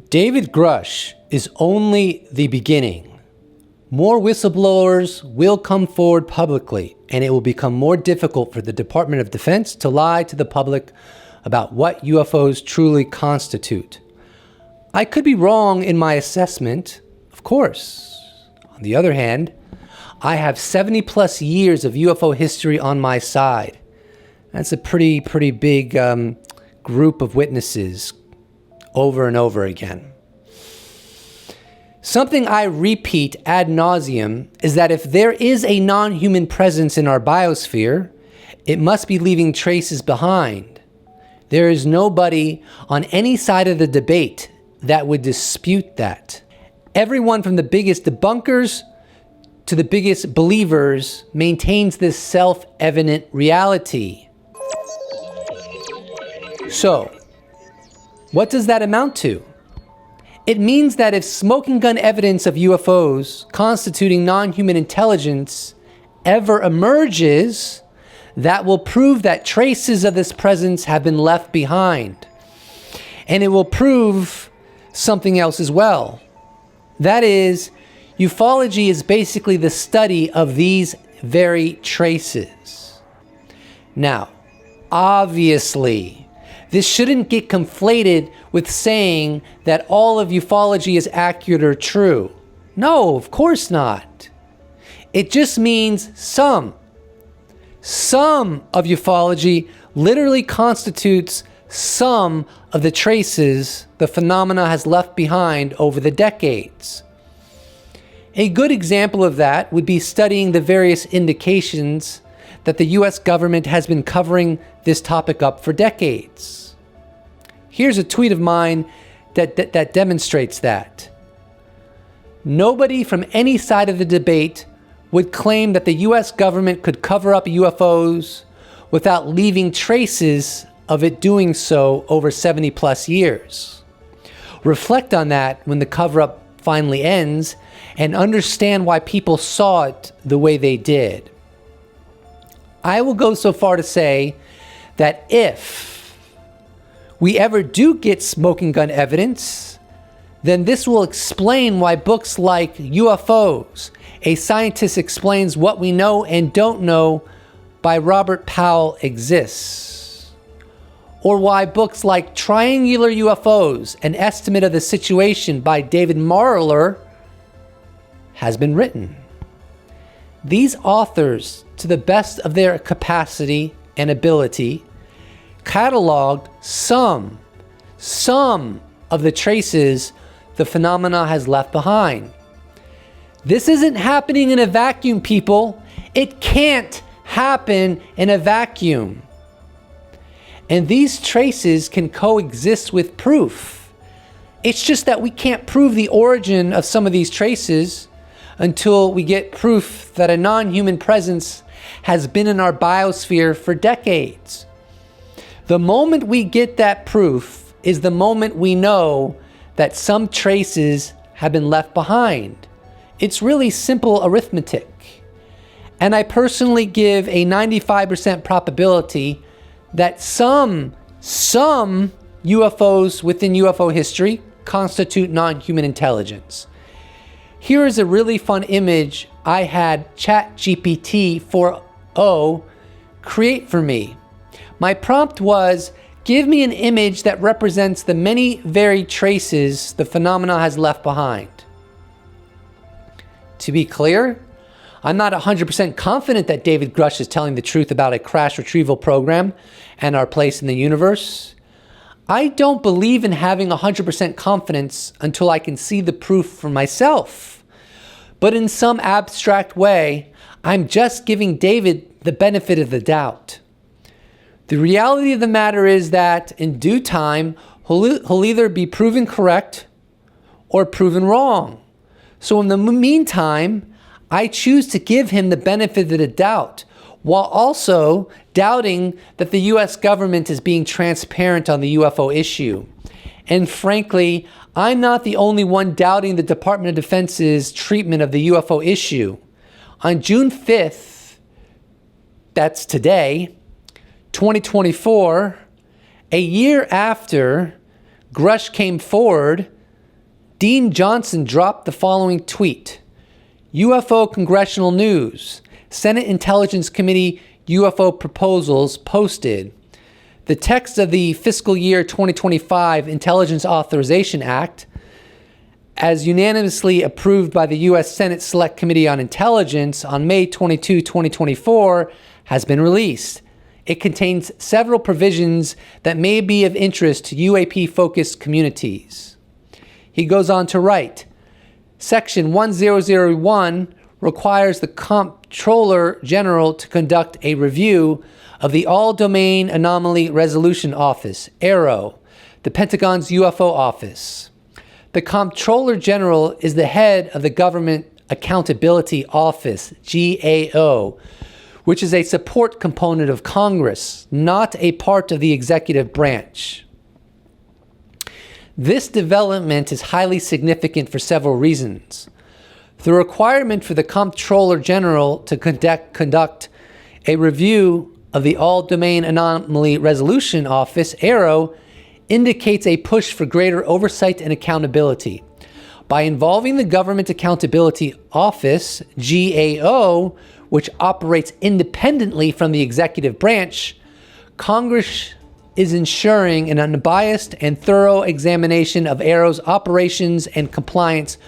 David Grusch is only the beginning. More whistleblowers will come forward publicly, and it will become more difficult for the Department of Defense to lie to the public about what UFOs truly constitute. I could be wrong in my assessment, of course. On the other hand, I have 70 plus years of UFO history on my side. That's a pretty big group of witnesses over and over again. Something I repeat ad nauseum is that if there is a non-human presence in our biosphere, it must be leaving traces behind. There is nobody on any side of the debate that would dispute that. Everyone from the biggest debunkers to the biggest believers maintains this self-evident reality. So, what does that amount to? It means that if smoking gun evidence of UFOs constituting non-human intelligence ever emerges, that will prove that traces of this presence have been left behind. And it will prove something else as well. That is, ufology is basically the study of these very traces. Now, obviously, this shouldn't get conflated with saying that all of ufology is accurate or true. No, of course not. It just means some. Some of ufology literally constitutes some of the traces the phenomena has left behind over the decades. A good example of that would be studying the various indications that the US government has been covering this topic up for decades. Here's a tweet of mine that demonstrates that. Nobody from any side of the debate would claim that the US government could cover up UFOs without leaving traces of it doing so over 70 plus years. Reflect on that when the cover-up finally ends and understand why people saw it the way they did. I will go so far to say that if we ever do get smoking gun evidence, then this will explain why books like UFOs, A Scientist Explains What We Know and Don't Know by Robert Powell exists. Or why books like Triangular UFOs, An Estimate of the Situation by David Marler has been written. These authors, to the best of their capacity and ability, cataloged some of the traces the phenomena has left behind. This isn't happening in a vacuum, people. It can't happen in a vacuum. And these traces can coexist with proof. It's just that we can't prove the origin of some of these traces until we get proof that a non-human presence has been in our biosphere for decades. The moment we get that proof is the moment we know that some traces have been left behind. It's really simple arithmetic. And I personally give a 95% probability that some UFOs within UFO history constitute non-human intelligence. Here is a really fun image I had ChatGPT 4.0 create for me. My prompt was, give me an image that represents the many varied traces the phenomena has left behind. To be clear, I'm not 100% confident that David Grusch is telling the truth about a crash retrieval program and our place in the universe. I don't believe in having 100% confidence until I can see the proof for myself. But in some abstract way, I'm just giving David the benefit of the doubt. The reality of the matter is that in due time, he'll either be proven correct or proven wrong. So in the meantime, I choose to give him the benefit of the doubt, while also doubting that the US government is being transparent on the UFO issue. And frankly, I'm not the only one doubting the Department of Defense's treatment of the UFO issue. On June 5th, that's today, 2024, a year after Grusch came forward Dean Johnson dropped the following tweet. UFO Congressional News. Senate Intelligence Committee UFO proposals posted. The text of the fiscal year 2025 Intelligence Authorization Act, as unanimously approved by the U.S. Senate Select Committee on Intelligence on May 22, 2024, has been released. It contains several provisions that may be of interest to UAP-focused communities. He goes on to write, Section 1001 requires the Comptroller General to conduct a review of the All-Domain Anomaly Resolution Office, AARO, the Pentagon's UFO office. The Comptroller General is the head of the Government Accountability Office, GAO, which is a support component of Congress, not a part of the executive branch. This development is highly significant for several reasons. The requirement for the Comptroller General to conduct a review of the All-Domain Anomaly Resolution Office, AARO, indicates a push for greater oversight and accountability. By involving the Government Accountability Office, GAO, which operates independently from the executive branch, Congress is ensuring an unbiased and thorough examination of AARO's operations and compliance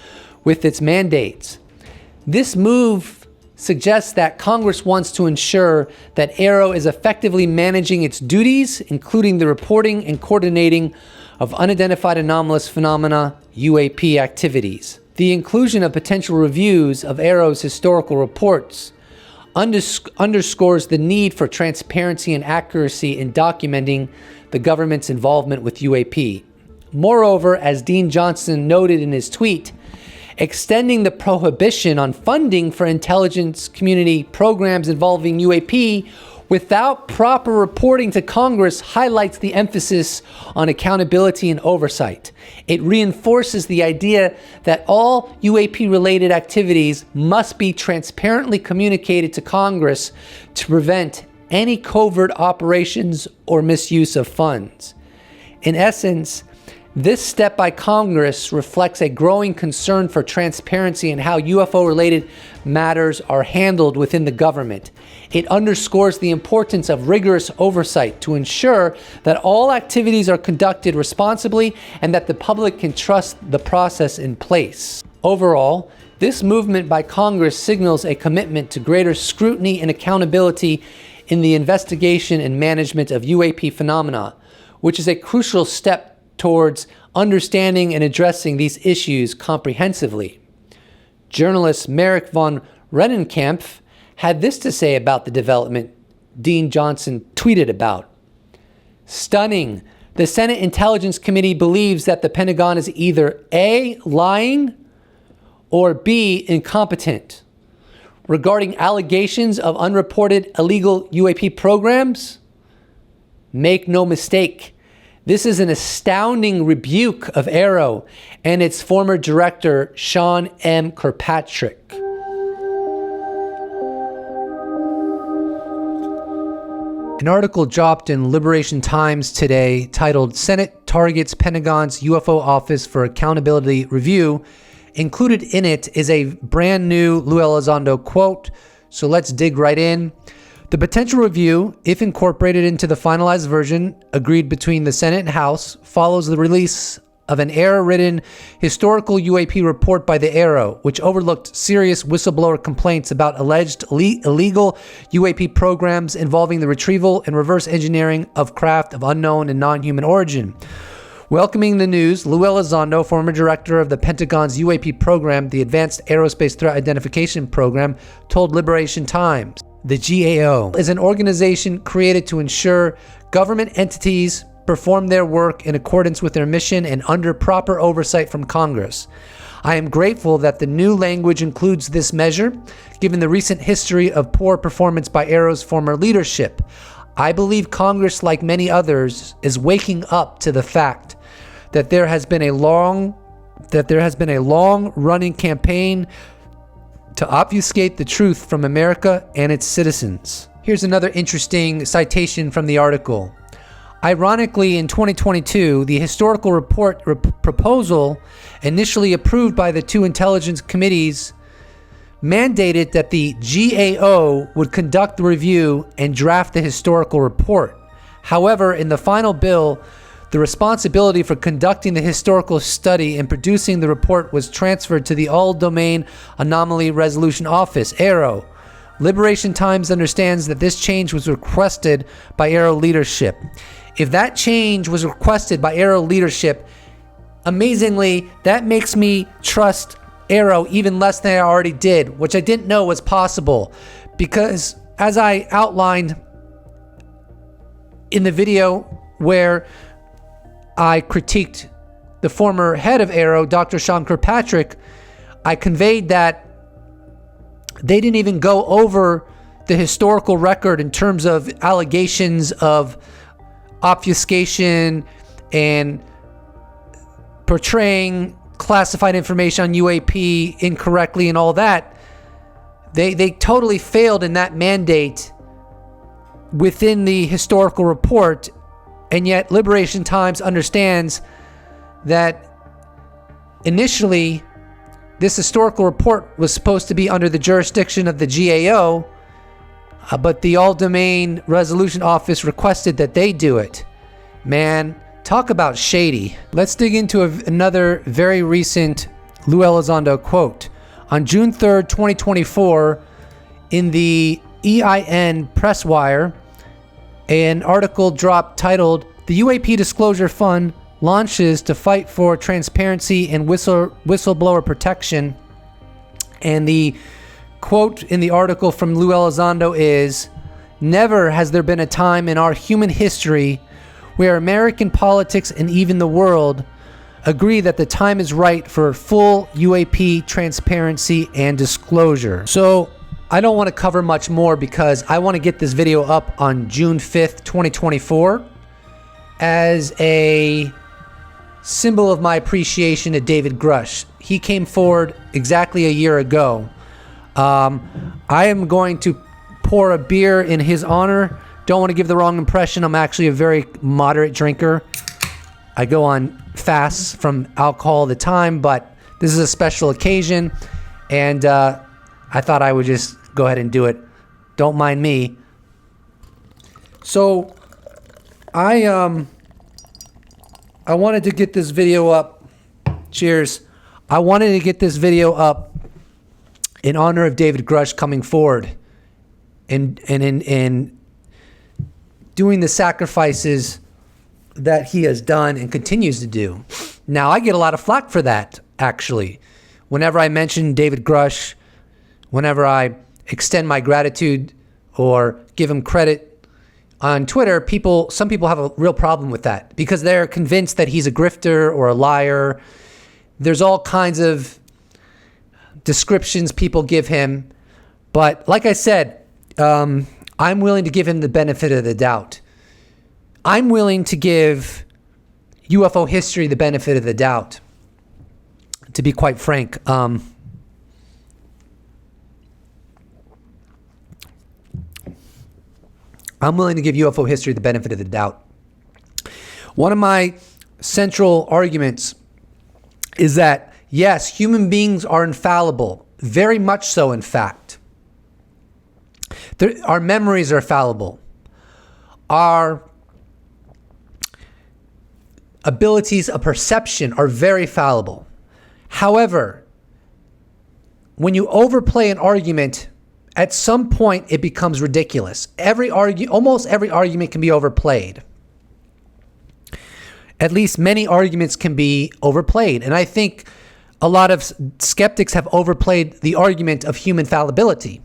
with its mandates. This move suggests that Congress wants to ensure that AARO is effectively managing its duties, including the reporting and coordinating of unidentified anomalous phenomena, UAP activities. The inclusion of potential reviews of AARO's historical reports underscores the need for transparency and accuracy in documenting the government's involvement with UAP. Moreover, as Dean Johnson noted in his tweet, extending the prohibition on funding for intelligence community programs involving UAP without proper reporting to Congress highlights the emphasis on accountability and oversight. It reinforces the idea that all UAP-related activities must be transparently communicated to Congress to prevent any covert operations or misuse of funds. In essence, this step by Congress reflects a growing concern for transparency in how UFO-related matters are handled within the government. It underscores the importance of rigorous oversight to ensure that all activities are conducted responsibly and that the public can trust the process in place. Overall, this movement by Congress signals a commitment to greater scrutiny and accountability in the investigation and management of UAP phenomena, which is a crucial step towards understanding and addressing these issues comprehensively. Journalist Merrick von Rennenkampf had this to say about the development Dean Johnson tweeted about. Stunning. The Senate Intelligence Committee believes that the Pentagon is either A, lying, or B, incompetent. Regarding allegations of unreported illegal UAP programs, make no mistake, this is an astounding rebuke of AARO and its former director, Sean M. Kirkpatrick. An article dropped in Liberation Times today titled Senate Targets Pentagon's UFO Office for Accountability Review. Included in it is a brand new Lue Elizondo quote, so let's dig right in. The potential review, if incorporated into the finalized version agreed between the Senate and House, follows the release of an error-ridden historical UAP report by the AARO, which overlooked serious whistleblower complaints about alleged illegal UAP programs involving the retrieval and reverse engineering of craft of unknown and non-human origin. Welcoming the news, Lue Elizondo, former director of the Pentagon's UAP program, the Advanced Aerospace Threat Identification Program, told Liberation Times. The GAO is an organization created to ensure government entities perform their work in accordance with their mission and under proper oversight from Congress. I am grateful that the new language includes this measure, given the recent history of poor performance by AARO's former leadership. I believe Congress, like many others, is waking up to the fact that there has been a long-running campaign to obfuscate the truth from America and its citizens. Here's another interesting citation from the article. Ironically, in 2022, the historical report proposal, initially approved by the two intelligence committees, mandated that the GAO would conduct the review and draft the historical report. However, in the final bill, the responsibility for conducting the historical study and producing the report was transferred to the All-Domain Anomaly Resolution Office, AARO. Liberation Times understands that this change was requested by AARO leadership. If that change was requested by AARO leadership, amazingly, that makes me trust AARO even less than I already did, which I didn't know was possible. Because as I outlined in the video where I critiqued the former head of AARO, Dr. Sean Kirkpatrick, I conveyed that they didn't even go over the historical record in terms of allegations of obfuscation and portraying classified information on UAP incorrectly and all that. They totally failed in that mandate within the historical report, and yet Liberation Times understands that initially this historical report was supposed to be under the jurisdiction of the GAO, but the All-Domain Resolution Office requested that they do it. Man, talk about shady. Let's dig into another very recent Lue Elizondo quote. On June 3rd, 2024, in the EIN Press Wire, an article dropped titled, "The UAP Disclosure Fund launches to fight for transparency and whistleblower protection." And the quote in the article from Lue Elizondo is, "Never has there been a time in our human history where American politics and even the world agree that the time is right for full UAP transparency and disclosure." So I don't want to cover much more because I want to get this video up on June 5th, 2024 as a symbol of my appreciation to David Grusch. He came forward exactly a year ago. I am going to pour a beer in his honor. Don't want to give the wrong impression. I'm actually a very moderate drinker. I go on fasts from alcohol all the time, but this is a special occasion, and I thought I would just go ahead and do it. Don't mind me. So I wanted to get this video up. Cheers. I wanted to get this video up in honor of David Grusch coming forward and in doing the sacrifices that he has done and continues to do. Now, I get a lot of flack for that, actually. Whenever I mention David Grusch, whenever I extend my gratitude or give him credit on Twitter, some people have a real problem with that because they're convinced that he's a grifter or a liar. There's all kinds of descriptions people give him. But like I said, I'm willing to give him the benefit of the doubt. I'm willing to give UFO history the benefit of the doubt, to be quite frank. I'm willing to give UFO history the benefit of the doubt. One of my central arguments is that, yes, human beings are infallible, very much so, in fact. Our memories are fallible. Our abilities of perception are very fallible. However, when you overplay an argument, at some point it becomes ridiculous. Almost every argument can be overplayed. At least many arguments can be overplayed. And I think a lot of skeptics have overplayed the argument of human fallibility.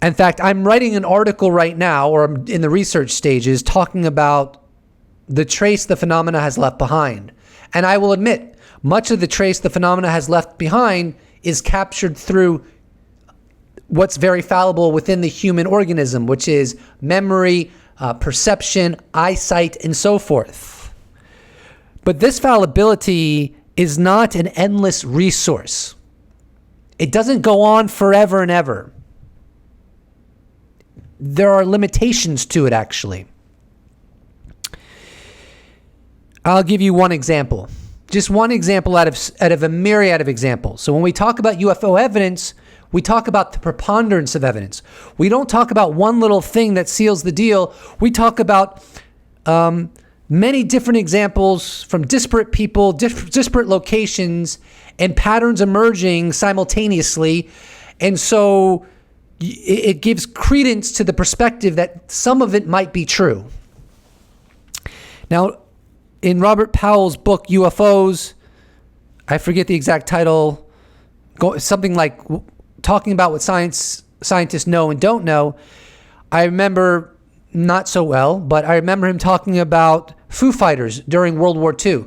In fact, I'm writing an article right now, or I'm in the research stages, talking about the trace the phenomena has left behind. And I will admit, much of the trace the phenomena has left behind is captured through what's very fallible within the human organism, which is memory, perception, eyesight, and so forth. But this fallibility is not an endless resource. It doesn't go on forever and ever. There are limitations to it, actually. I'll give you one example. Just one example out of a myriad of examples. So when we talk about UFO evidence, we talk about the preponderance of evidence. We don't talk about one little thing that seals the deal. We talk about many different examples from disparate people, disparate locations, and patterns emerging simultaneously. And so it gives credence to the perspective that some of it might be true. Now, in Robert Powell's book, UFOs, I forget the exact title, something like talking about what scientists know and don't know. I remember, not so well, but I remember him talking about Foo Fighters during World War II.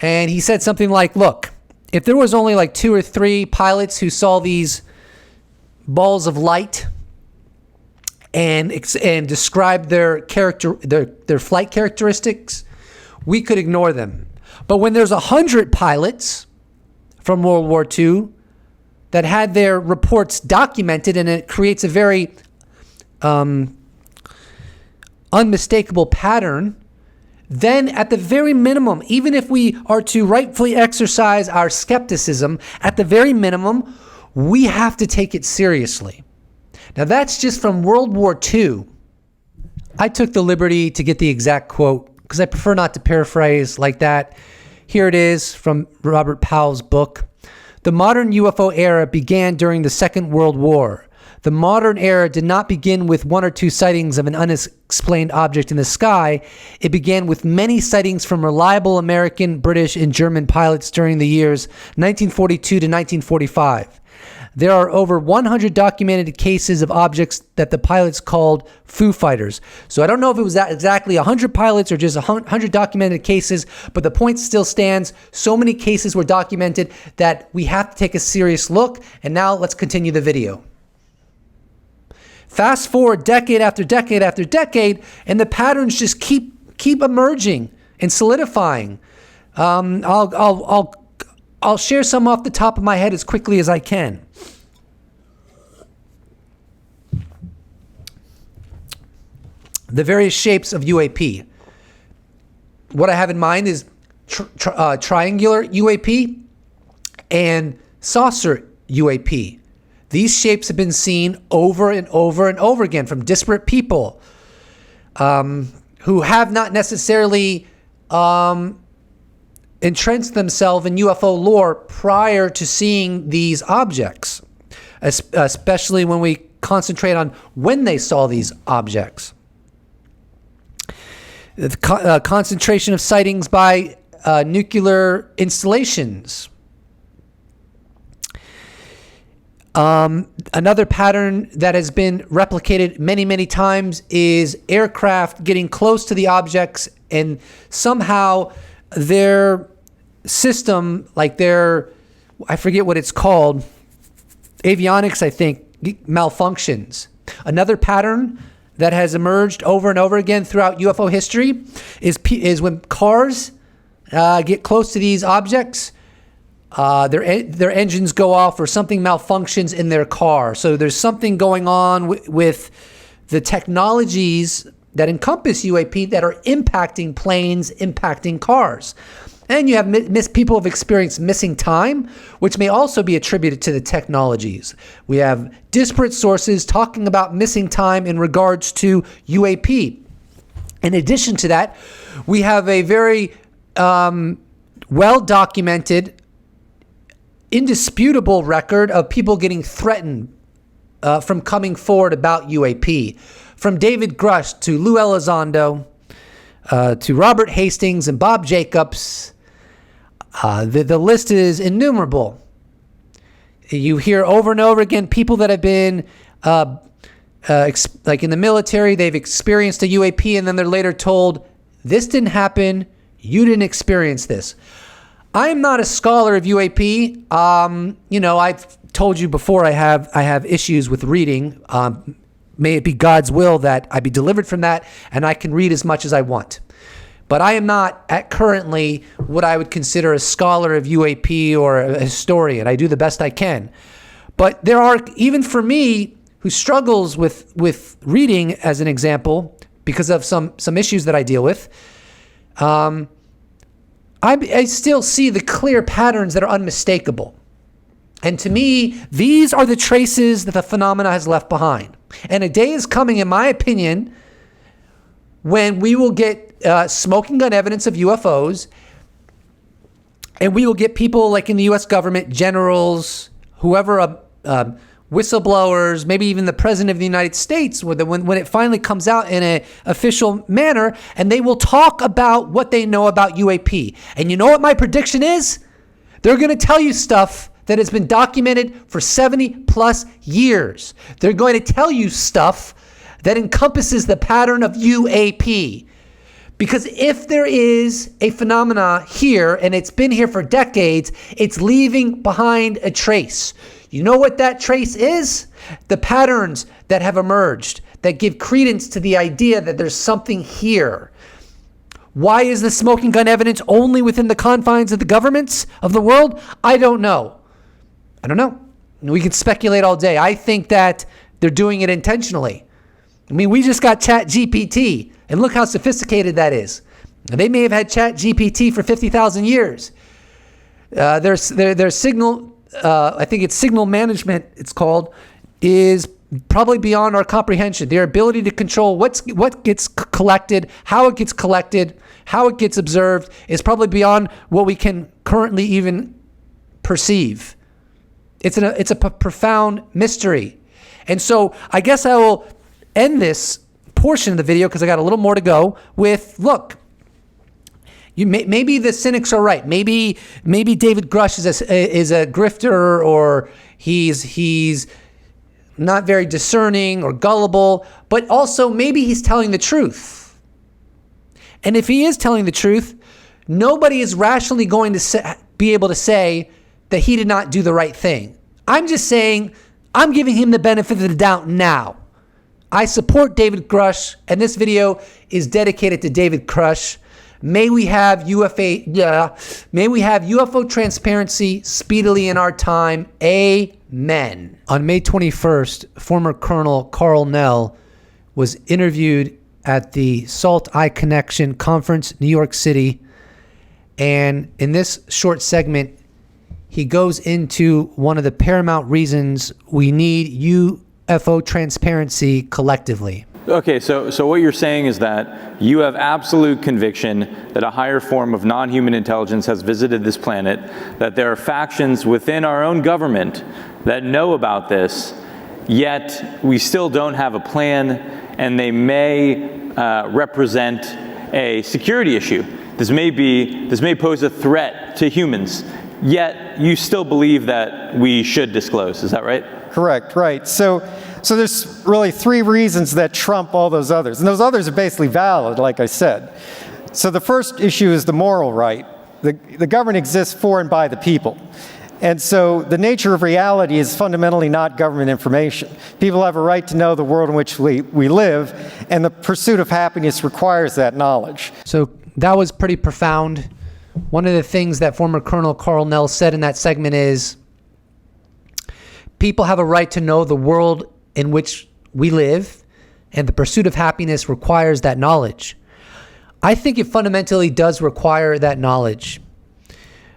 And he said something like, look, if there was only like 2 or 3 pilots who saw these balls of light and describe their flight characteristics, we could ignore them. But when there's 100 pilots from World War II that had their reports documented, and it creates a very unmistakable pattern, then at the very minimum, even if we are to rightfully exercise our skepticism, at the very minimum, we have to take it seriously. Now, that's just from World War II. I took the liberty to get the exact quote because I prefer not to paraphrase like that. Here it is from Robert Powell's book. The modern UFO era began during the Second World War. The modern era did not begin with 1 or 2 sightings of an unexplained object in the sky. It began with many sightings from reliable American, British, and German pilots during the years 1942 to 1945. There are over 100 documented cases of objects that the pilots called Foo Fighters. So I don't know if it was exactly 100 pilots or just 100 documented cases, but the point still stands. So many cases were documented that we have to take a serious look. And now let's continue the video. Fast forward decade after decade after decade, and the patterns just keep emerging and solidifying. I'll share some off the top of my head as quickly as I can. The various shapes of UAP. What I have in mind is triangular UAP and saucer UAP. These shapes have been seen over and over and over again from disparate people who have not necessarily entrenched themselves in UFO lore prior to seeing these objects, especially when we concentrate on when they saw these objects. The concentration of sightings by nuclear installations. Another pattern that has been replicated many, many times is aircraft getting close to the objects and somehow their system, like I forget what it's called, avionics, I think, malfunctions. Another pattern that has emerged over and over again throughout UFO history is when cars get close to these objects, their engines go off or something malfunctions in their car. So there's something going on with the technologies that encompass UAP that are impacting planes, impacting cars. And you have people have experienced missing time, which may also be attributed to the technologies. We have disparate sources talking about missing time in regards to UAP. In addition to that, we have a very well-documented, indisputable record of people getting threatened from coming forward about UAP. From David Grusch to Lue Elizondo to Robert Hastings and Bob Jacobs. The list is innumerable. You hear over and over again people that have been, like in the military, they've experienced a UAP and then they're later told, this didn't happen, you didn't experience this. I am not a scholar of UAP. I've told you before I have issues with reading. May it be God's will that I be delivered from that and I can read as much as I want. But I am not currently what I would consider a scholar of UAP or a historian. I do the best I can. But there are, even for me, who struggles with reading, as an example, because of some issues that I deal with, I still see the clear patterns that are unmistakable. And to me, these are the traces that the phenomena has left behind. And a day is coming, in my opinion, when we will get smoking gun evidence of UFOs, and we will get people like in the U.S. government, generals, whoever, whistleblowers, maybe even the president of the United States, when it finally comes out in an official manner, and they will talk about what they know about UAP. And you know what my prediction is? They're going to tell you stuff that has been documented for 70 plus years. They're going to tell you stuff that encompasses the pattern of UAP. Because if there is a phenomena here, and it's been here for decades, it's leaving behind a trace. You know what that trace is? The patterns that have emerged that give credence to the idea that there's something here. Why is the smoking gun evidence only within the confines of the governments of the world? I don't know. We can speculate all day. I think that they're doing it intentionally. I mean, we just got ChatGPT, and look how sophisticated that is. They may have had ChatGPT for 50,000 years. Their signal, I think it's signal management, it's called, is probably beyond our comprehension. Their ability to control what gets collected, how it gets collected, how it gets observed is probably beyond what we can currently even perceive. It's a profound mystery. And so I guess I will end this portion of the video, because I got a little more to go, with, look, maybe the cynics are right. Maybe David Grusch is a grifter, or he's not very discerning or gullible, but also maybe he's telling the truth. And if he is telling the truth, nobody is rationally going to be able to say that he did not do the right thing. I'm just saying, I'm giving him the benefit of the doubt now. I support David Grusch, and this video is dedicated to David Grusch. May we have UFO transparency speedily in our time. Amen. On May 21st, former Colonel Carl Nell was interviewed at the SALT Eye Connection Conference, New York City. And in this short segment, he goes into one of the paramount reasons we need UFO transparency collectively. Okay, so what you're saying is that you have absolute conviction that a higher form of non-human intelligence has visited this planet, that there are factions within our own government that know about this, yet we still don't have a plan, and they may represent a security issue. This may pose a threat to humans, yet you still believe that we should disclose. Is that right? Correct, right. So there's really three reasons that trump all those others. And those others are basically valid, like I said. So the first issue is the moral right. The government exists for and by the people. And so the nature of reality is fundamentally not government information. People have a right to know the world in which we live, and the pursuit of happiness requires that knowledge. So that was pretty profound. One of the things that former Colonel Carl Nell said in that segment is, people have a right to know the world in which we live, and the pursuit of happiness requires that knowledge. I think it fundamentally does require that knowledge.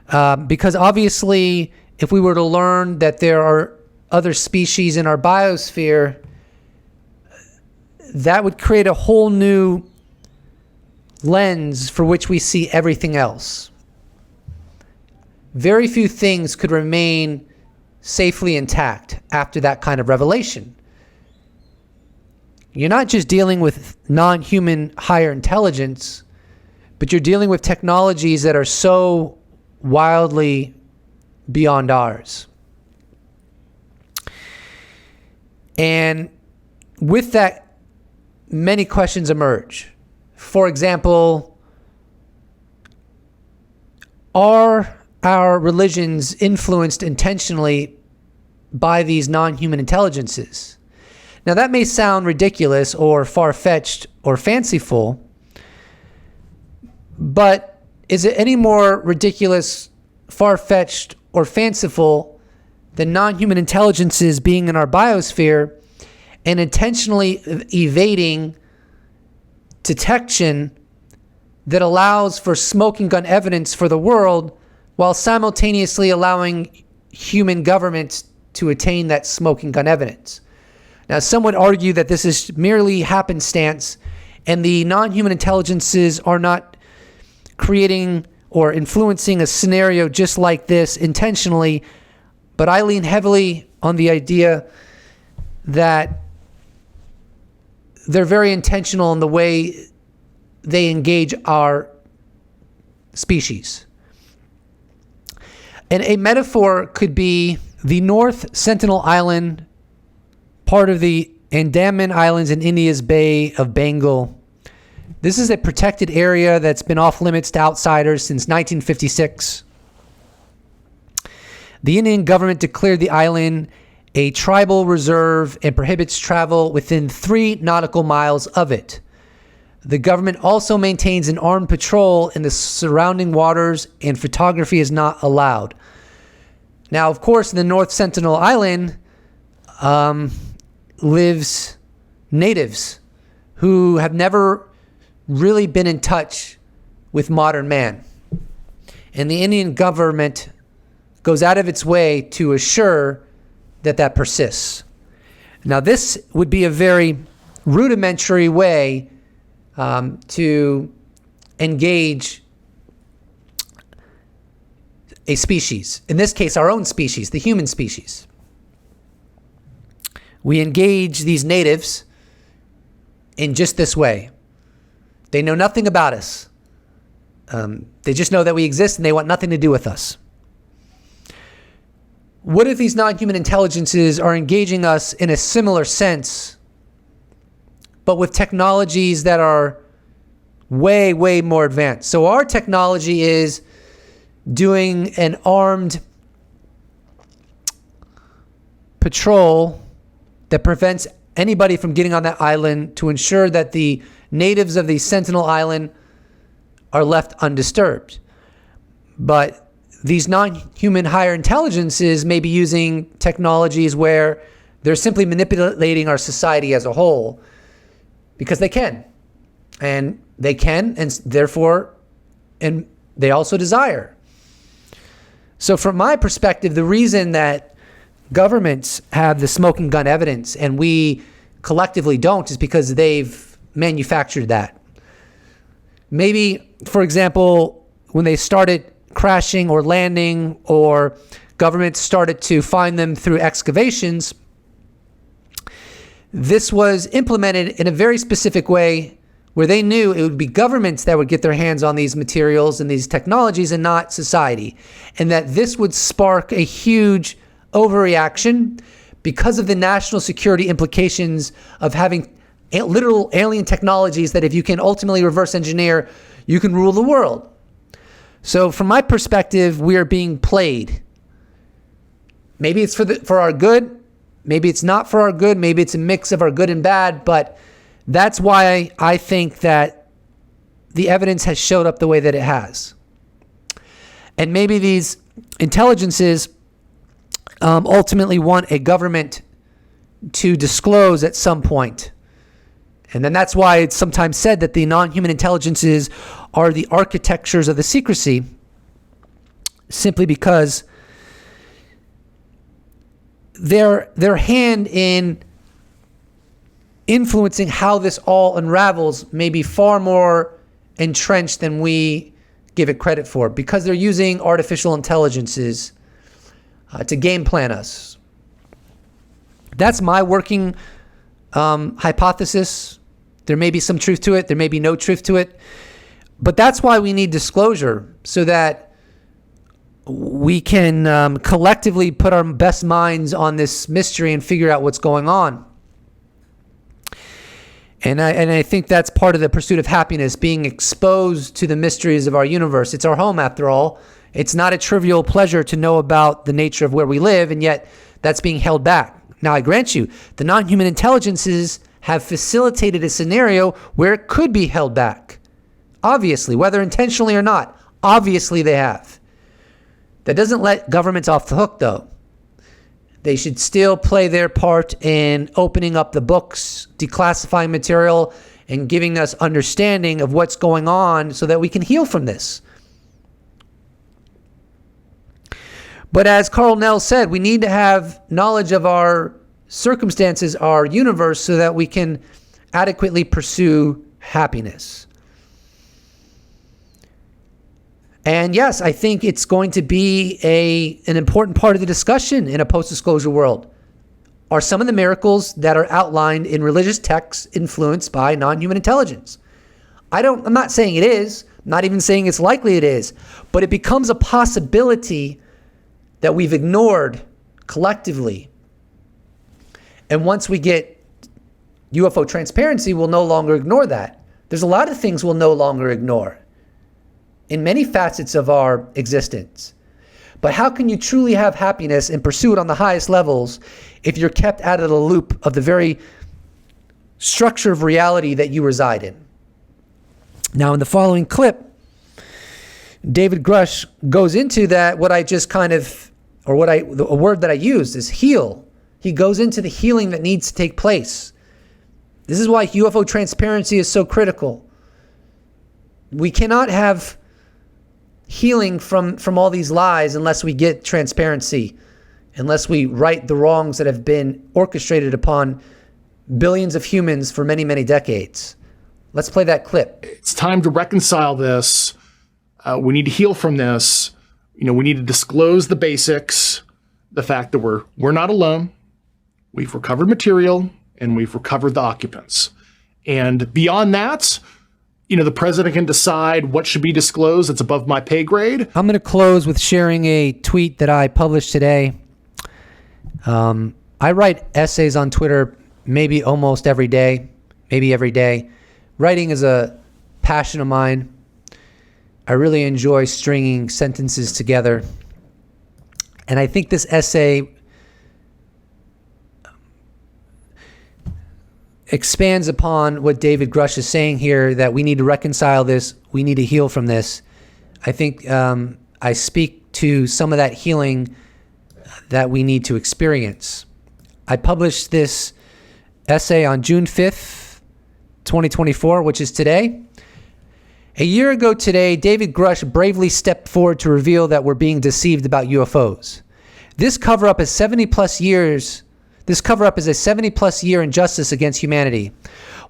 Because obviously, if we were to learn that there are other species in our biosphere, that would create a whole new lens for which we see everything else. Very few things could remain safely intact after that kind of revelation. You're not just dealing with non-human higher intelligence, but you're dealing with technologies that are so wildly beyond ours. And with that, many questions emerge. For example, are our religions influenced intentionally by these non-human intelligences? Now, that may sound ridiculous or far-fetched or fanciful, but is it any more ridiculous, far-fetched, or fanciful than non-human intelligences being in our biosphere and intentionally evading detection that allows for smoking gun evidence for the world while simultaneously allowing human governments to attain that smoking gun evidence. Now, some would argue that this is merely happenstance and the non-human intelligences are not creating or influencing a scenario just like this intentionally, but I lean heavily on the idea that they're very intentional in the way they engage our species. And a metaphor could be the North Sentinel Island, part of the Andaman Islands in India's Bay of Bengal. This is a protected area that's been off limits to outsiders since 1956. The Indian government declared the island a tribal reserve and prohibits travel within 3 nautical miles of it. The government also maintains an armed patrol in the surrounding waters, and photography is not allowed. Now, of course, in the North Sentinel Island lives natives who have never really been in touch with modern man. And the Indian government goes out of its way to assure that that persists. Now, this would be a very rudimentary way to engage a species. In this case, our own species, the human species. We engage these natives in just this way. They know nothing about us. They just know that we exist and they want nothing to do with us. What if these non-human intelligences are engaging us in a similar sense, but with technologies that are way, way more advanced? So our technology is doing an armed patrol that prevents anybody from getting on that island to ensure that the natives of the Sentinel Island are left undisturbed. But these non-human higher intelligences may be using technologies where they're simply manipulating our society as a whole because they can. And they can, and therefore, and they also desire. So from my perspective, the reason that governments have the smoking gun evidence and we collectively don't is because they've manufactured that. Maybe, for example, when they started crashing or landing, or governments started to find them through excavations, this was implemented in a very specific way where they knew it would be governments that would get their hands on these materials and these technologies and not society. And that this would spark a huge overreaction because of the national security implications of having literal alien technologies that if you can ultimately reverse engineer, you can rule the world. So from my perspective, we are being played. Maybe it's for our good. Maybe it's not for our good. Maybe it's a mix of our good and bad. But that's why I think that the evidence has showed up the way that it has. And maybe these intelligences ultimately want a government to disclose at some point. And then that's why it's sometimes said that the non-human intelligences are the architectures of the secrecy, simply because their hand in influencing how this all unravels may be far more entrenched than we give it credit for, because they're using artificial intelligences to game plan us. That's my working hypothesis. There may be some truth to it. There may be no truth to it. But that's why we need disclosure, so that we can collectively put our best minds on this mystery and figure out what's going on. And I think that's part of the pursuit of happiness, being exposed to the mysteries of our universe. It's our home, after all. It's not a trivial pleasure to know about the nature of where we live, and yet that's being held back. Now, I grant you, the non-human intelligences have facilitated a scenario where it could be held back. Obviously, whether intentionally or not, obviously they have. That doesn't let governments off the hook, though. They should still play their part in opening up the books, declassifying material, and giving us understanding of what's going on so that we can heal from this. But as Carl Nell said, we need to have knowledge of our circumstances, our universe, so that we can adequately pursue happiness. And yes, I think it's going to be an important part of the discussion in a post-disclosure world. Are some of the miracles that are outlined in religious texts influenced by non-human intelligence? I'm not saying it is, I'm not even saying it's likely it is, but it becomes a possibility that we've ignored collectively. And once we get UFO transparency, we'll no longer ignore that. There's a lot of things we'll no longer ignore in many facets of our existence. But how can you truly have happiness and pursue it on the highest levels if you're kept out of the loop of the very structure of reality that you reside in? Now, in the following clip, David Grusch goes into that, a word that I used is heal. He goes into the healing that needs to take place. This is why UFO transparency is so critical. We cannot have healing from all these lies unless we get transparency, unless we right the wrongs that have been orchestrated upon billions of humans for many, many decades. Let's play that clip. It's time to reconcile this. We need to heal from this. We need to disclose the basics, the fact that we're not alone. We've recovered material and we've recovered the occupants. And beyond that, the president can decide what should be disclosed. It's above my pay grade. I'm going to close with sharing a tweet that I published today. I write essays on Twitter maybe almost every day, maybe every day. Writing is a passion of mine. I really enjoy stringing sentences together. And I think this essay expands upon what David Grusch is saying here, that we need to reconcile this, we need to heal from this. I think I speak to some of that healing that we need to experience. I published this essay on June 5th, 2024, which is today. A year ago today, David Grusch bravely stepped forward to reveal that we're being deceived about UFOs. This cover-up is 70-plus years. This cover-up is a 70-plus year injustice against humanity.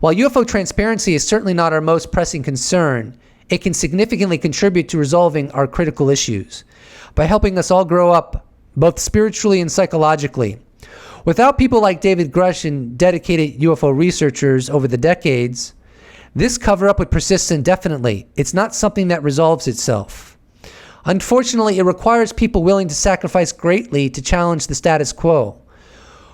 While UFO transparency is certainly not our most pressing concern, it can significantly contribute to resolving our critical issues by helping us all grow up, both spiritually and psychologically. Without people like David Grusch and dedicated UFO researchers over the decades, this cover-up would persist indefinitely. It's not something that resolves itself. Unfortunately, it requires people willing to sacrifice greatly to challenge the status quo.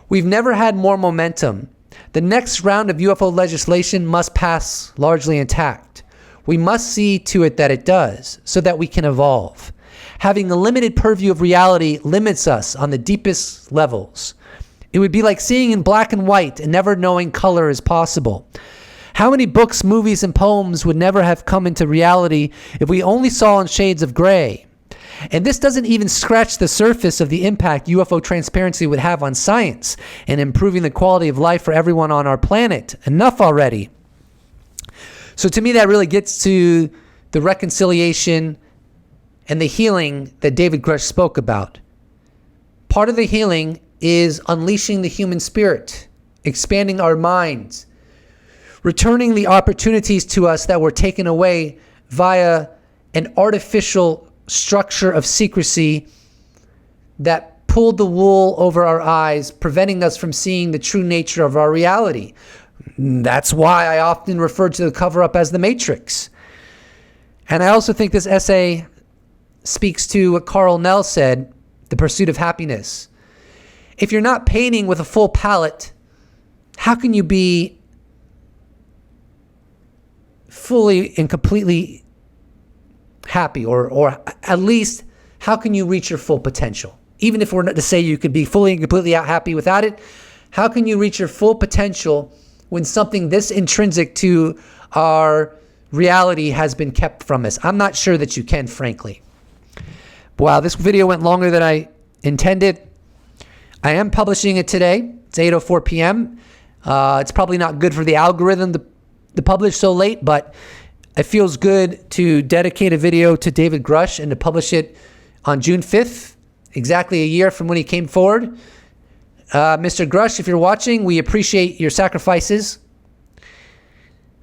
We've never had more momentum. The next round of UFO legislation must pass largely intact. We must see to it that it does, so that we can evolve. Having a limited purview of reality limits us on the deepest levels. It would be like seeing in black and white and never knowing color is possible. How many books, movies, and poems would never have come into reality if we only saw in shades of gray? And this doesn't even scratch the surface of the impact UFO transparency would have on science and improving the quality of life for everyone on our planet. Enough already. So to me, that really gets to the reconciliation and the healing that David Grusch spoke about. Part of the healing is unleashing the human spirit, expanding our minds, returning the opportunities to us that were taken away via an artificial structure of secrecy that pulled the wool over our eyes, preventing us from seeing the true nature of our reality. That's why I often refer to the cover-up as the Matrix. And I also think this essay speaks to what Carl Nell said, the pursuit of happiness. If you're not painting with a full palette, how can you be fully and completely happy, or at least how can you reach your full potential? Even if we're not to say you could be fully and completely happy without it, how can you reach your full potential when something this intrinsic to our reality has been kept from us? I'm not sure that you can, frankly. Wow, this video went longer than I intended. I am publishing it today. It's 8:04 p.m. It's probably not good for the algorithm to publish so late, but it feels good to dedicate a video to David Grusch and to publish it on June 5th, exactly a year from when he came forward. Mr. Grusch, if you're watching, we appreciate your sacrifices.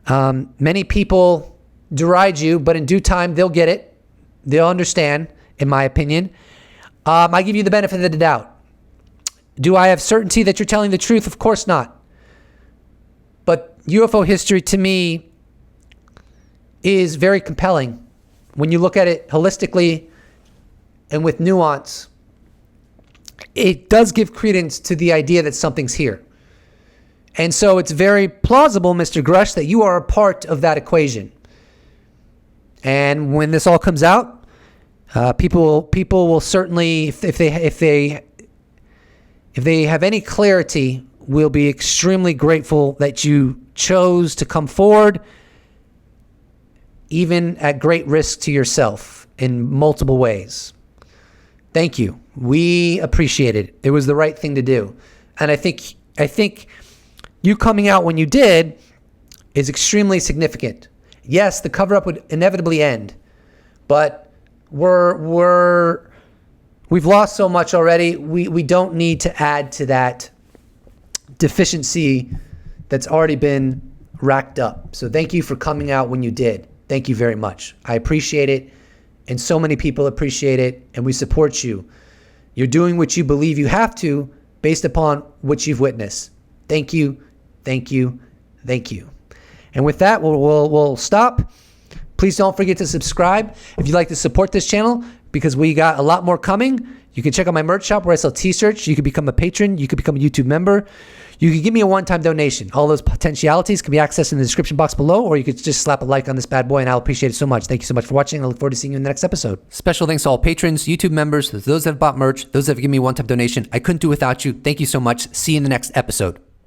Many people deride you, but in due time, they'll get it. They'll understand, in my opinion. I give you the benefit of the doubt. Do I have certainty that you're telling the truth? Of course not. But UFO history, to me, is very compelling when you look at it holistically and with nuance. It does give credence to the idea that something's here. And so it's very plausible, Mr. Grusch, that you are a part of that equation. And when this all comes out, people will certainly, if they have any clarity, will be extremely grateful that you chose to come forward, even at great risk to yourself in multiple ways. Thank you. We appreciate it. It was the right thing to do. And I think you coming out when you did is extremely significant. Yes, the cover-up would inevitably end, but we've lost so much already. We don't need to add to that deficiency that's already been racked up. So thank you for coming out when you did. Thank you very much. I appreciate it, and so many people appreciate it, and we support you. You're doing what you believe you have to based upon what you've witnessed. Thank you, thank you, thank you. And with that, we'll stop. Please don't forget to subscribe if you'd like to support this channel, because we got a lot more coming. You can check out my merch shop where I sell t-shirts. You can become a patron. You can become a YouTube member. You can give me a one-time donation. All those potentialities can be accessed in the description box below, or you could just slap a like on this bad boy, and I'll appreciate it so much. Thank you so much for watching. I look forward to seeing you in the next episode. Special thanks to all patrons, YouTube members, those that have bought merch, those that have given me a one-time donation. I couldn't do without you. Thank you so much. See you in the next episode.